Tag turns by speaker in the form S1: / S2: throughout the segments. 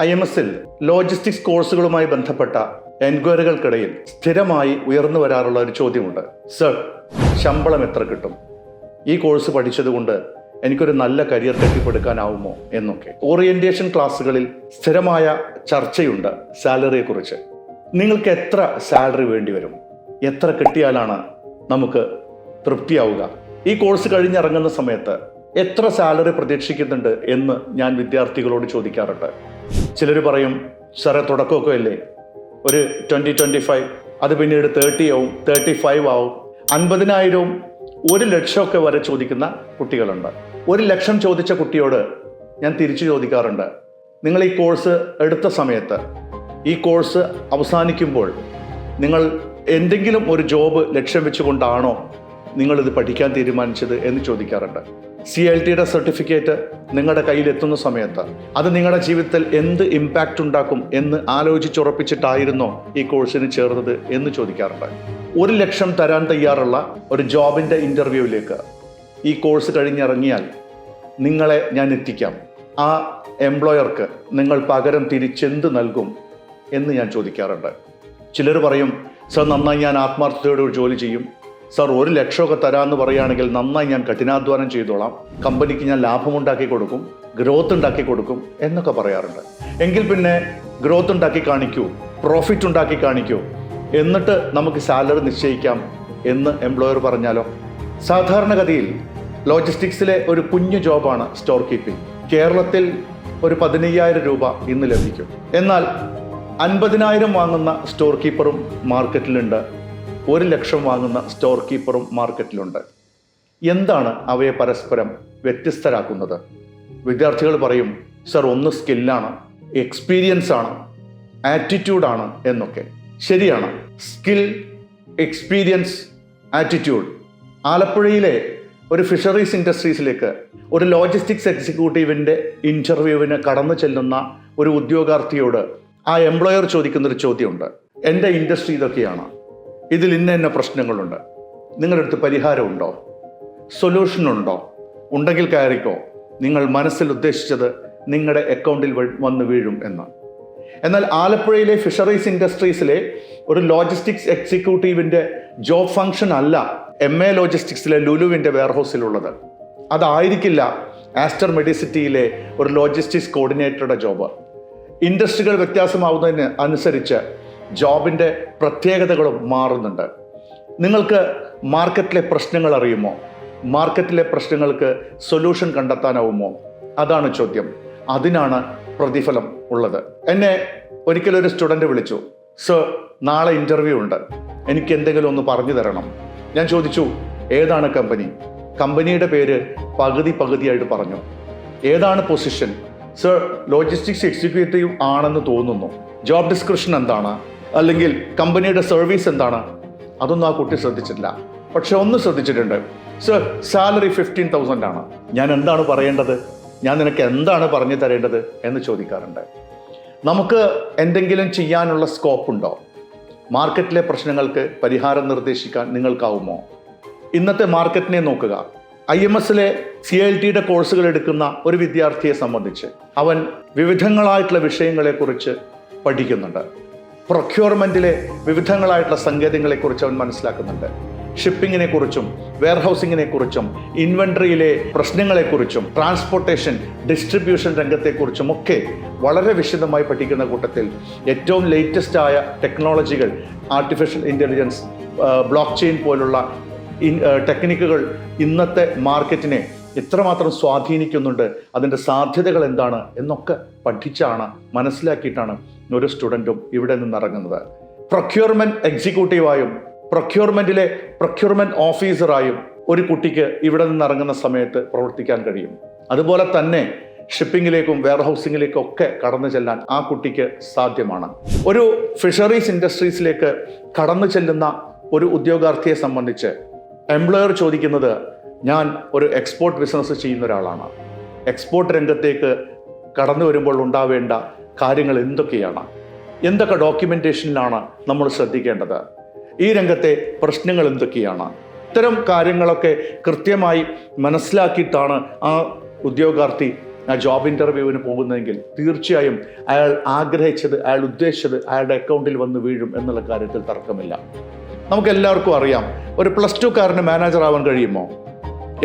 S1: IMSൽ logistics കോഴ്സുകളുമായി ബന്ധപ്പെട്ട എൻക്വയറികൾക്കിടയിൽ സ്ഥിരമായി ഉയർന്നു വരാറുള്ള ഒരു ചോദ്യമുണ്ട്. സർ, ശമ്പളം എത്ര കിട്ടും? ഈ കോഴ്സ് പഠിച്ചതുകൊണ്ട് എനിക്കൊരു നല്ല കരിയർ കെട്ടിപ്പടുക്കാനാവുമോ എന്നൊക്കെ. ഓറിയന്റേഷൻ ക്ലാസ്സുകളിൽ സ്ഥിരമായ ചർച്ചയുണ്ട് സാലറിയെക്കുറിച്ച്. നിങ്ങൾക്ക് എത്ര സാലറി വേണ്ടി വരും? എത്ര കിട്ടിയാലാണ് നമുക്ക് തൃപ്തിയാവുക? ഈ കോഴ്സ് കഴിഞ്ഞിറങ്ങുന്ന സമയത്ത് എത്ര സാലറി പ്രതീക്ഷിക്കുന്നുണ്ട് എന്ന് ഞാൻ വിദ്യാർത്ഥികളോട് ചോദിക്കാറുണ്ട്. ചിലർ പറയും, സാറേ തുടക്കമൊക്കെ അല്ലേ, ഒരു 20-25, അത് പിന്നീട് 30 ആവും, 35 ആവും, 50,000, 1,00,000 വരെ ചോദിക്കുന്ന കുട്ടികളുണ്ട്. 1,00,000 ചോദിച്ച കുട്ടിയോട് ഞാൻ തിരിച്ചു ചോദിക്കാറുണ്ട്, നിങ്ങൾ ഈ കോഴ്സ് എടുത്ത സമയത്ത്, ഈ കോഴ്സ് അവസാനിക്കുമ്പോൾ നിങ്ങൾ എന്തെങ്കിലും ഒരു ജോബ് ലക്ഷ്യം വെച്ചുകൊണ്ടാണോ നിങ്ങളിത് പഠിക്കാൻ തീരുമാനിച്ചത് എന്ന് ചോദിക്കാറുണ്ട്. CLTയുടെ സർട്ടിഫിക്കറ്റ് നിങ്ങളുടെ കയ്യിലെത്തുന്ന സമയത്ത് അത് നിങ്ങളുടെ ജീവിതത്തിൽ എന്ത് ഇമ്പാക്റ്റ് ഉണ്ടാക്കും എന്ന് ആലോചിച്ചുറപ്പിച്ചിട്ടായിരുന്നോ ഈ കോഴ്സിന് ചേർന്നത് എന്ന് ചോദിക്കാറുണ്ട്. 1,00,000 തരാൻ തയ്യാറുള്ള ഒരു ജോബിൻ്റെ ഇൻ്റർവ്യൂവിലേക്ക് ഈ കോഴ്സ് കഴിഞ്ഞിറങ്ങിയാൽ നിങ്ങളെ ഞാൻ എത്തിക്കാം. ആ എംപ്ലോയർക്ക് നിങ്ങൾ പകരം തിരിച്ചെന്ത് നൽകും എന്ന് ഞാൻ ചോദിക്കാറുണ്ട്. ചിലർ പറയും, സർ നന്നായി ഞാൻ ആത്മാർത്ഥതയോടെ ജോലി ചെയ്യും, സർ 1,00,000 തരാമെന്ന് പറയുകയാണെങ്കിൽ നന്നായി ഞാൻ കഠിനാധ്വാനം ചെയ്തോളാം, കമ്പനിക്ക് ഞാൻ ലാഭമുണ്ടാക്കി കൊടുക്കും, ഗ്രോത്ത് ഉണ്ടാക്കി കൊടുക്കും എന്നൊക്കെ പറയാറുണ്ട്. എങ്കിൽ പിന്നെ ഗ്രോത്ത് ഉണ്ടാക്കി കാണിക്കൂ, പ്രോഫിറ്റ് ഉണ്ടാക്കി കാണിക്കൂ, എന്നിട്ട് നമുക്ക് സാലറി നിശ്ചയിക്കാം എന്ന് എംപ്ലോയർ പറഞ്ഞാലോ? സാധാരണഗതിയിൽ ലോജിസ്റ്റിക്സിലെ ഒരു കുഞ്ഞു ജോബാണ് സ്റ്റോർ കീപ്പിംഗ്. കേരളത്തിൽ ഒരു 15,000 രൂപ ഇന്ന് ലഭിക്കും. എന്നാൽ 50,000 വാങ്ങുന്ന സ്റ്റോർ കീപ്പറും മാർക്കറ്റിലുണ്ട്, 1,00,000 വാങ്ങുന്ന സ്റ്റോർ കീപ്പറും മാർക്കറ്റിലുണ്ട്. എന്താണ് അവയെ പരസ്പരം വ്യത്യസ്തരാക്കുന്നത്? വിദ്യാർത്ഥികൾ പറയും, സർ ഒന്ന് സ്കില്ലാണ്, എക്സ്പീരിയൻസ് ആണ്, ആറ്റിറ്റ്യൂഡാണ് എന്നൊക്കെ. ശരിയാണ്, സ്കിൽ, എക്സ്പീരിയൻസ്, ആറ്റിറ്റ്യൂഡ്. ആലപ്പുഴയിലെ ഒരു ഫിഷറീസ് ഇൻഡസ്ട്രീസിലേക്ക് ഒരു ലോജിസ്റ്റിക്സ് എക്സിക്യൂട്ടീവിൻ്റെ ഇൻ്റർവ്യൂവിന് കടന്നു ചെല്ലുന്ന ഒരു ഉദ്യോഗാർത്ഥിയോട് ആ എംപ്ലോയർ ചോദിക്കുന്നൊരു ചോദ്യമുണ്ട്. എൻ്റെ ഇൻഡസ്ട്രി ഇതൊക്കെയാണ്, ഇതിൽ ഇന്ന പ്രശ്നങ്ങളുണ്ട്, നിങ്ങളുടെ അടുത്ത് പരിഹാരമുണ്ടോ, സൊല്യൂഷനുണ്ടോ? ഉണ്ടെങ്കിൽ കയറിക്കോ, നിങ്ങൾ മനസ്സിൽ ഉദ്ദേശിച്ചത് നിങ്ങളുടെ അക്കൗണ്ടിൽ വന്ന് വീഴും എന്ന്. എന്നാൽ ആലപ്പുഴയിലെ ഫിഷറീസ് ഇൻഡസ്ട്രീസിലെ ഒരു ലോജിസ്റ്റിക്സ് എക്സിക്യൂട്ടീവിൻ്റെ ജോബ് ഫംഗ്ഷൻ അല്ല MA ലോജിസ്റ്റിക്സിലെ ലുലുവിൻ്റെ വെയർഹൗസിലുള്ളത്. അതായിരിക്കില്ല ആസ്റ്റർ മെഡിസിറ്റിയിലെ ഒരു ലോജിസ്റ്റിക്സ് കോർഡിനേറ്ററുടെ ജോബ്. ഇൻഡസ്ട്രികൾ വ്യത്യാസമാവുന്നതിന് അനുസരിച്ച് ജോബിൻ്റെ പ്രത്യേകതകളും മാറുന്നുണ്ട്. നിങ്ങൾക്ക് മാർക്കറ്റിലെ പ്രശ്നങ്ങൾ അറിയുമോ? മാർക്കറ്റിലെ പ്രശ്നങ്ങൾക്ക് സൊല്യൂഷൻ കണ്ടെത്താനാവുമോ? അതാണ് ചോദ്യം. അതിനാണ് പ്രതിഫലം ഉള്ളത്. എന്നെ ഒരിക്കലൊരു സ്റ്റുഡൻറ്റ് വിളിച്ചു, സർ നാളെ ഇൻ്റർവ്യൂ ഉണ്ട്, എനിക്ക് എന്തെങ്കിലും ഒന്ന് പറഞ്ഞു തരണം. ഞാൻ ചോദിച്ചു, ഏതാണ് കമ്പനി? കമ്പനിയുടെ പേര് പകുതിയായിട്ട് പറഞ്ഞു. ഏതാണ് പൊസിഷൻ? സർ ലോജിസ്റ്റിക്സ് എക്സിക്യൂട്ടീവ് ആണെന്ന് തോന്നുന്നു. ജോബ് ഡിസ്ക്രിപ്ഷൻ എന്താണ്? അല്ലെങ്കിൽ കമ്പനിയുടെ സർവീസ് എന്താണ്? അതൊന്നും ആ കുട്ടി ശ്രദ്ധിച്ചിട്ടില്ല. പക്ഷെ ഒന്ന് ശ്രദ്ധിച്ചിട്ടുണ്ട്, സർ സാലറി 15,000 ആണ്. ഞാൻ എന്താണ് പറയേണ്ടത്? ഞാൻ നിനക്ക് എന്താണ് പറഞ്ഞു തരേണ്ടത് എന്ന് ചോദിക്കാറുണ്ട്. നമുക്ക് എന്തെങ്കിലും ചെയ്യാനുള്ള സ്കോപ്പ് ഉണ്ടോ? മാർക്കറ്റിലെ പ്രശ്നങ്ങൾക്ക് പരിഹാരം നിർദ്ദേശിക്കാൻ നിങ്ങൾക്കാവുമോ? ഇന്നത്തെ മാർക്കറ്റിനെ നോക്കുക. IMSലെ CLTയുടെ കോഴ്സുകൾ എടുക്കുന്ന ഒരു വിദ്യാർത്ഥിയെ സംബന്ധിച്ച് അവൻ വിവിധങ്ങളായിട്ടുള്ള വിഷയങ്ങളെക്കുറിച്ച് പഠിക്കുന്നുണ്ട്. പ്രൊക്യൂർമെൻറ്റിലെ വിവിധങ്ങളായിട്ടുള്ള സങ്കേതങ്ങളെക്കുറിച്ച് അവൻ മനസ്സിലാക്കുന്നുണ്ട്. ഷിപ്പിങ്ങിനെ കുറിച്ചും വെയർഹൗസിങ്ങിനെ കുറിച്ചും ഇൻവെൻട്രിയിലെ പ്രശ്നങ്ങളെക്കുറിച്ചും ട്രാൻസ്പോർട്ടേഷൻ ഡിസ്ട്രിബ്യൂഷൻ രംഗത്തെക്കുറിച്ചും ഒക്കെ വളരെ വിശദമായി പഠിക്കുന്ന കൂട്ടത്തിൽ ഏറ്റവും ലേറ്റസ്റ്റ് ആയ ടെക്നോളജികൾ, ആർട്ടിഫിഷ്യൽ ഇൻ്റലിജൻസ്, ബ്ലോക്ക് ചെയിൻ പോലുള്ള ടെക്നിക്കുകൾ ഇന്നത്തെ മാർക്കറ്റിനെ എത്രമാത്രം സ്വാധീനിക്കുന്നുണ്ട്, അതിൻ്റെ സാധ്യതകൾ എന്താണ് എന്നൊക്കെ പഠിച്ചാണ്, മനസ്സിലാക്കിയിട്ടാണ് ഒരു സ്റ്റുഡൻറ്റും ഇവിടെ നിന്നിറങ്ങുന്നത്. പ്രൊക്യൂർമെൻറ്റ് എക്സിക്യൂട്ടീവായും പ്രൊക്യൂർമെൻറ്റിലെ പ്രൊക്യൂർമെൻറ്റ് ഓഫീസറായും ഒരു കുട്ടിക്ക് ഇവിടെ നിന്നിറങ്ങുന്ന സമയത്ത് പ്രവർത്തിക്കാൻ കഴിയും. അതുപോലെ തന്നെ ഷിപ്പിങ്ങിലേക്കും വെയർഹൗസിങ്ങിലേക്കും ഒക്കെ കടന്നു ചെല്ലാൻ ആ കുട്ടിക്ക് സാധ്യമാണ്. ഒരു ഫിഷറീസ് ഇൻഡസ്ട്രീസിലേക്ക് കടന്നു ചെല്ലുന്ന ഒരു ഉദ്യോഗാർത്ഥിയെ സംബന്ധിച്ച് എംപ്ലോയർ ചോദിക്കുന്നത്, ഞാൻ ഒരു എക്സ്പോർട്ട് ബിസിനസ് ചെയ്യുന്ന ഒരാളാണ്, എക്സ്പോർട്ട് രംഗത്തേക്ക് കടന്നു വരുമ്പോൾ ഉണ്ടാവേണ്ട കാര്യങ്ങൾ എന്തൊക്കെയാണ്, എന്തൊക്കെ ഡോക്യുമെൻറ്റേഷനിലാണ് നമ്മൾ ശ്രദ്ധിക്കേണ്ടത്, ഈ രംഗത്തെ പ്രശ്നങ്ങൾ എന്തൊക്കെയാണ്, ഇത്തരം കാര്യങ്ങളൊക്കെ കൃത്യമായി മനസ്സിലാക്കിയിട്ടാണ് ആ ഉദ്യോഗാർത്ഥി ആ ജോബ് ഇൻ്റർവ്യൂവിന് പോകുന്നതെങ്കിൽ തീർച്ചയായും അയാൾ ആഗ്രഹിച്ചത്, അയാൾ ഉദ്ദേശിച്ചത് അയാളുടെ അക്കൗണ്ടിൽ വന്ന് വീഴും എന്നുള്ള കാര്യത്തിൽ തർക്കമില്ല. നമുക്കെല്ലാവർക്കും അറിയാം, ഒരു +2 കാരന് മാനേജർ ആവാൻ കഴിയുമോ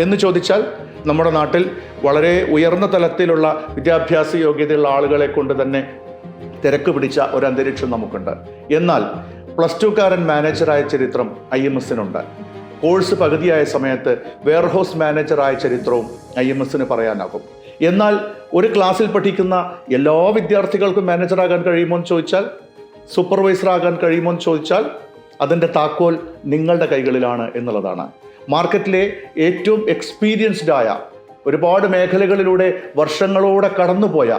S1: എന്ന് ചോദിച്ചാൽ നമ്മുടെ നാട്ടിൽ വളരെ ഉയർന്ന തലത്തിലുള്ള വിദ്യാഭ്യാസ യോഗ്യതയുള്ള ആളുകളെ കൊണ്ട് തന്നെ തിരക്ക് പിടിച്ച ഒരു അന്തരീക്ഷം നമുക്കുണ്ട്. എന്നാൽ +2 കാരൻ മാനേജറായ ചരിത്രം IMSനുണ്ട്. കോഴ്സ് പകുതിയായ സമയത്ത് വെയർഹൗസ് മാനേജറായ ചരിത്രവും IMSന് പറയാനാകും. എന്നാൽ ഒരു ക്ലാസ്സിൽ പഠിക്കുന്ന എല്ലാ വിദ്യാർത്ഥികൾക്കും മാനേജറാകാൻ കഴിയുമോ എന്ന് ചോദിച്ചാൽ, സൂപ്പർവൈസർ ആകാൻ കഴിയുമോ എന്ന് ചോദിച്ചാൽ അതിൻ്റെ താക്കോൽ നിങ്ങളുടെ കൈകളിലാണ് എന്നുള്ളതാണ്. മാർക്കറ്റിലെ ഏറ്റവും എക്സ്പീരിയൻസ്ഡ് ആയ, ഒരുപാട് മേഖലകളിലൂടെ വർഷങ്ങളോടെ കടന്നുപോയ,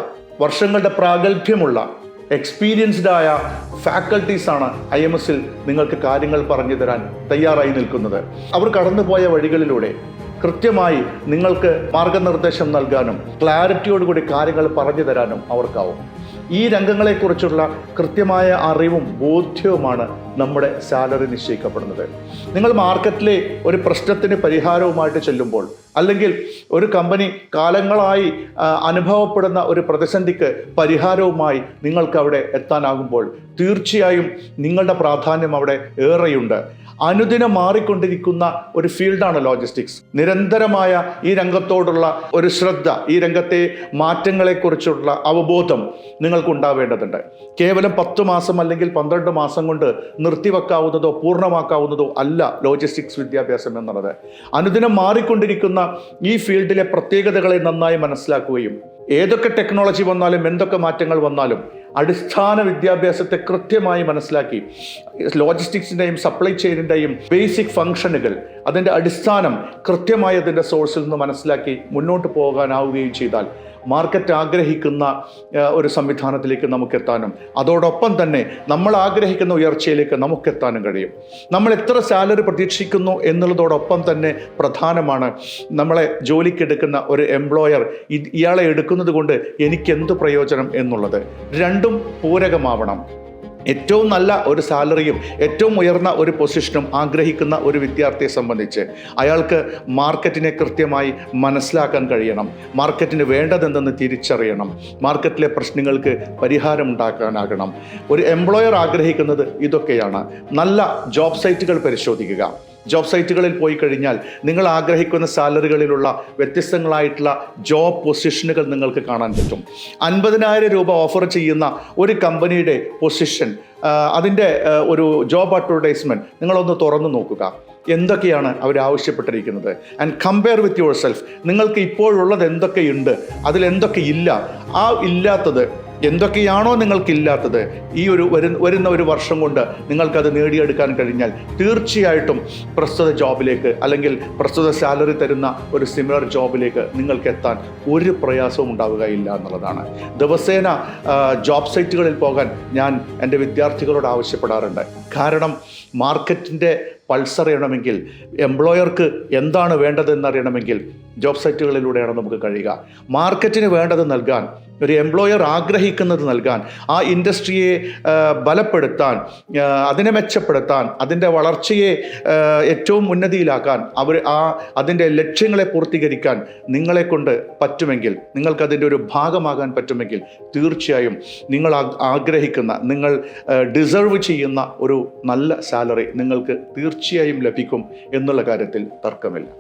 S1: വർഷങ്ങളുടെ പ്രാഗൽഭ്യമുള്ള എക്സ്പീരിയൻസ്ഡ് ആയ ഫാക്കൽറ്റീസാണ് IMSൽ നിങ്ങൾക്ക് കാര്യങ്ങൾ പറഞ്ഞു തരാൻ തയ്യാറായി നിൽക്കുന്നത്. അവർ കടന്നുപോയ വഴികളിലൂടെ കൃത്യമായി നിങ്ങൾക്ക് മാർഗനിർദ്ദേശം നൽകാനും ക്ലാരിറ്റിയോടുകൂടി കാര്യങ്ങൾ പറഞ്ഞു തരാനും അവർക്കാവും. ഈ രംഗങ്ങളെക്കുറിച്ചുള്ള കൃത്യമായ അറിവും ബോധ്യവുമാണ് നമ്മുടെ സാലറി നിശ്ചയിക്കപ്പെടുന്നത്. നിങ്ങൾ മാർക്കറ്റിലെ ഒരു പ്രശ്നത്തിന് പരിഹാരവുമായിട്ട് ചെല്ലുമ്പോൾ, അല്ലെങ്കിൽ ഒരു കമ്പനി കാലങ്ങളായി അനുഭവപ്പെടുന്ന ഒരു പ്രതിസന്ധിക്ക് പരിഹാരവുമായി നിങ്ങൾക്ക് അവിടെ എത്താനാകുമ്പോൾ തീർച്ചയായും നിങ്ങളുടെ പ്രാധാന്യം അവിടെ ഏറെയുണ്ട്. അനുദിനം മാറിക്കൊണ്ടിരിക്കുന്ന ഒരു ഫീൽഡാണ് ലോജിസ്റ്റിക്സ്. നിരന്തരമായ ഈ രംഗത്തോടുള്ള ഒരു ശ്രദ്ധ, ഈ രംഗത്തെ മാറ്റങ്ങളെക്കുറിച്ചുള്ള അവബോധം നിങ്ങൾക്കുണ്ടാവേണ്ടതുണ്ട്. കേവലം 10 മാസം അല്ലെങ്കിൽ 12 മാസം കൊണ്ട് നിർത്തിവെക്കാവുന്നതോ പൂർണ്ണമാക്കാവുന്നതോ അല്ല ലോജിസ്റ്റിക്സ് വിദ്യാഭ്യാസം എന്നുള്ളത്. അനുദിനം മാറിക്കൊണ്ടിരിക്കുന്ന ഈ ഫീൽഡിലെ പ്രത്യേകതകളെ നന്നായി മനസ്സിലാക്കുകയും ഏതൊക്കെ ടെക്നോളജി വന്നാലും എന്തൊക്കെ മാറ്റങ്ങൾ വന്നാലും അടിസ്ഥാന വിദ്യാഭ്യാസത്തെ കൃത്യമായി മനസ്സിലാക്കി ലോജിസ്റ്റിക്സിൻ്റെയും സപ്ലൈ ചെയിനിൻ്റെയും ബേസിക് ഫംഗ്ഷനുകൾ, അതിൻ്റെ അടിസ്ഥാനം കൃത്യമായി അതിൻ്റെ സോഴ്സിൽ നിന്ന് മനസ്സിലാക്കി മുന്നോട്ട് പോകാനാവുകയും ചെയ്താൽ മാർക്കറ്റ് ആഗ്രഹിക്കുന്ന ഒരു സംവിധാനത്തിലേക്ക് നമുക്കെത്താനും അതോടൊപ്പം തന്നെ നമ്മൾ ആഗ്രഹിക്കുന്ന ഉയർച്ചയിലേക്ക് നമുക്കെത്താനും കഴിയും. നമ്മൾ എത്ര സാലറി പ്രതീക്ഷിക്കുന്നു എന്നുള്ളതോടൊപ്പം തന്നെ പ്രധാനമാണ് നമ്മളെ ജോലിക്കെടുക്കുന്ന ഒരു എംപ്ലോയർ ഇയാളെ എടുക്കുന്നത് കൊണ്ട് എനിക്കെന്ത് പ്രയോജനം എന്നുള്ളത്. രണ്ടും പൂരകമാവണം. ഏറ്റവും നല്ല ഒരു സാലറിയും ഏറ്റവും ഉയർന്ന ഒരു പൊസിഷനും ആഗ്രഹിക്കുന്ന ഒരു വിദ്യാർത്ഥിയെ സംബന്ധിച്ച് അയാൾക്ക് മാർക്കറ്റിനെ കൃത്യമായി മനസ്സിലാക്കാൻ കഴിയണം. മാർക്കറ്റിന് വേണ്ടതെന്തെന്ന് തിരിച്ചറിയണം. മാർക്കറ്റിലെ പ്രശ്നങ്ങൾക്ക് പരിഹാരം ഉണ്ടാക്കാനാകണം. ഒരു എംപ്ലോയർ ആഗ്രഹിക്കുന്നത് ഇതൊക്കെയാണ്. നല്ല ജോബ് സൈറ്റുകൾ പരിശോധിക്കുക. ജോബ് സൈറ്റുകളിൽ പോയി കഴിഞ്ഞാൽ നിങ്ങൾ ആഗ്രഹിക്കുന്ന സാലറികളിലുള്ള വ്യത്യസ്തങ്ങളായിട്ടുള്ള ജോബ് പൊസിഷനുകൾ നിങ്ങൾക്ക് കാണാൻ പറ്റും. 50,000 രൂപ ഓഫർ ചെയ്യുന്ന ഒരു കമ്പനിയുടെ പൊസിഷൻ, അതിൻ്റെ ഒരു ജോബ് അഡ്വർടൈസ്മെൻറ്റ് നിങ്ങളൊന്ന് തുറന്നു നോക്കുക. എന്തൊക്കെയാണ് അവർ ആവശ്യപ്പെട്ടിരിക്കുന്നത്? And compare with your self. നിങ്ങൾക്ക് ഇപ്പോഴുള്ളത് എന്തൊക്കെയുണ്ട്, അതിലെന്തൊക്കെ ഇല്ല, ആ ഇല്ലാത്തത് എന്തൊക്കെയാണോ നിങ്ങൾക്കില്ലാത്തത് ഈ വരുന്ന ഒരു വർഷം കൊണ്ട് നിങ്ങൾക്കത് നേടിയെടുക്കാൻ കഴിഞ്ഞാൽ തീർച്ചയായിട്ടും പ്രസ്തുത ജോബിലേക്ക് അല്ലെങ്കിൽ പ്രസ്തുത സാലറി തരുന്ന ഒരു സിമിലർ ജോബിലേക്ക് നിങ്ങൾക്ക് എത്താൻ ഒരു പ്രയാസവും ഉണ്ടാവുകയില്ല എന്നുള്ളതാണ്. ദിവസേന ജോബ് സൈറ്റുകളിൽ പോകാൻ ഞാൻ എൻ്റെ വിദ്യാർത്ഥികളോട് ആവശ്യപ്പെടാറുണ്ട്. കാരണം മാർക്കറ്റിൻ്റെ പൾസ് അറിയണമെങ്കിൽ, എംപ്ലോയർക്ക് എന്താണ് വേണ്ടതെന്നറിയണമെങ്കിൽ ജോബ് സൈറ്റുകളിലൂടെയാണ് നമുക്ക് കഴിയുക. മാർക്കറ്റിന് വേണ്ടത് നൽകാൻ, ഒരു എംപ്ലോയർ ആഗ്രഹിക്കുന്നത് നൽകാൻ, ആ ഇൻഡസ്ട്രിയെ ബലപ്പെടുത്താൻ, അതിനെ മെച്ചപ്പെടുത്താൻ, അതിൻ്റെ വളർച്ചയെ ഏറ്റവും ഉന്നതിയിലാക്കാൻ, അതിൻ്റെ ലക്ഷ്യങ്ങളെ പൂർത്തീകരിക്കാൻ നിങ്ങളെക്കൊണ്ട് പറ്റുമെങ്കിൽ, നിങ്ങൾക്കതിൻ്റെ ഒരു ഭാഗമാകാൻ പറ്റുമെങ്കിൽ തീർച്ചയായും നിങ്ങൾ ആഗ്രഹിക്കുന്ന, നിങ്ങൾ ഡിസർവ് ചെയ്യുന്ന ഒരു നല്ല സാലറി നിങ്ങൾക്ക് തീർച്ചയായും ലഭിക്കും എന്നുള്ള കാര്യത്തിൽ തർക്കമില്ല.